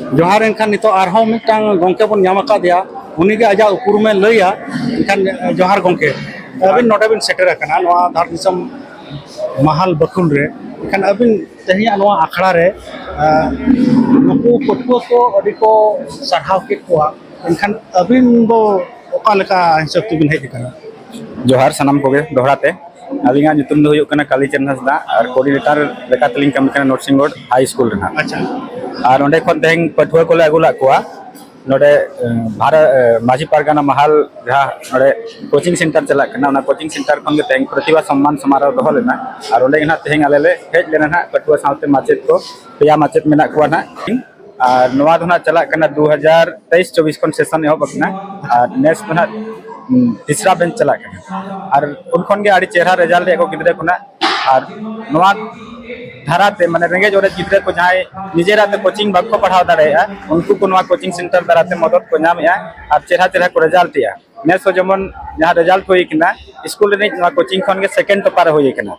जोहार एनखान नितो आरहों मिटांग गोंके बन ᱧᱟᱢ आकादिया उनीगे आजा उपरुमे लैया एनखान जोहार गोंके अबिन नोडे बिन सेटर आकना नोआ धार दिसम महल बकुल रे एनखान अबिन तेहिया नोआ आखड़ा रे नुकु पटुआ को अडी को सारहाव के कोआ एनखान अबिन दो ओका लेका हिसाब तुबिन हेज कना जोहार सनम कोगे दोहराते अलिंगा नितुम दो हुयुक कना कालीचरण हांसदा और कोऑर्डिनेटर लेका तलिंग कमी कना नर्सिंग रोड हाई स्कूल रहा अच्छा और ओंडे खन तेहन पटुआ कोले अगुला कोआ नोडे भारत माझी पारगाना महल जहाँ नोडे कोचिंग सेंटर चला कना ना कोचिंग सेंटर खन के तेहन प्रतिभा सम्मान समारोह दोहो लेना और ओंडे ना तेहन आले ले हेज लेना ना पटुआ साउते माचेत को पेया माचेत मेना कोआ ना और नोआ दो ना चला कना 2023-24 खन सेशन एहो बकना और नेक्स्ट ना तीसरा बेंच चला कना और उनखन के आड़ी चेहरा रिजल्ट एको गिदरे कोना और नोआ धाराते माने रेंगे जोरे गिदरे को जहां निजेराते कोचिंग बाको पढ़ाव दाड़ेया उनको को नोआ कोचिंग सेंटर दाराते मदद को नामया और चेहरा चेहरा को रिजल्ट या नेस को जमन जहां रिजल्ट होई किना स्कूल रे नोआ कोचिंग खन के सेकंड टॉपर होई किना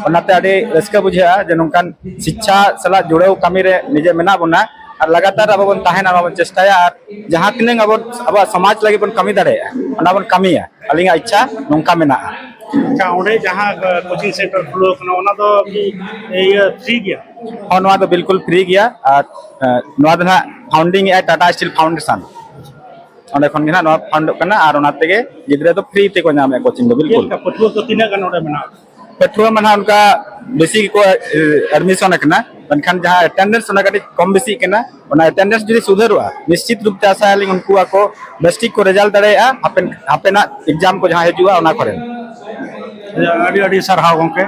ओनाते आड़ी रस्का बुझा जे नोंकान शिक्षा सला जुड़ेव कमी रे निजे मेना बना और लगातार अब बन ताहेना बन चेष्टाया और जहां तिनंग अब समाज लगे बन कमी दाड़ेया ओना बन कमिया अलिंगा इच्छा नोंका मेना अच्छा ओंडे जहां कोचिंग सेंटर खुलो कना ओना दो की फ्री गया और नोआ तो बिल्कुल फ्री गया और नोआ दो ना फाउंडिंग है टाटा स्टील फाउंडेशन ओंडे खन गे ना नोआ फंड कना और ओना तेगे गिदरे तो फ्री ते को नाम कोचिंग दो बिल्कुल पटुआ को तीना का नोडे मेना पटुआ मना उनका बेसी को एडमिशन कना बनखान जहां अटेंडेंस ओना कटी कम बेसी कना ओना अटेंडेंस जदी सुधरवा निश्चित रूप से आशा लिंग उनको को बेस्टिक को रिजल्ट दड़ेया हापेना एग्जाम को जहां हेजुआ ओना करे अड़ी अड़ी सरहाव गोंके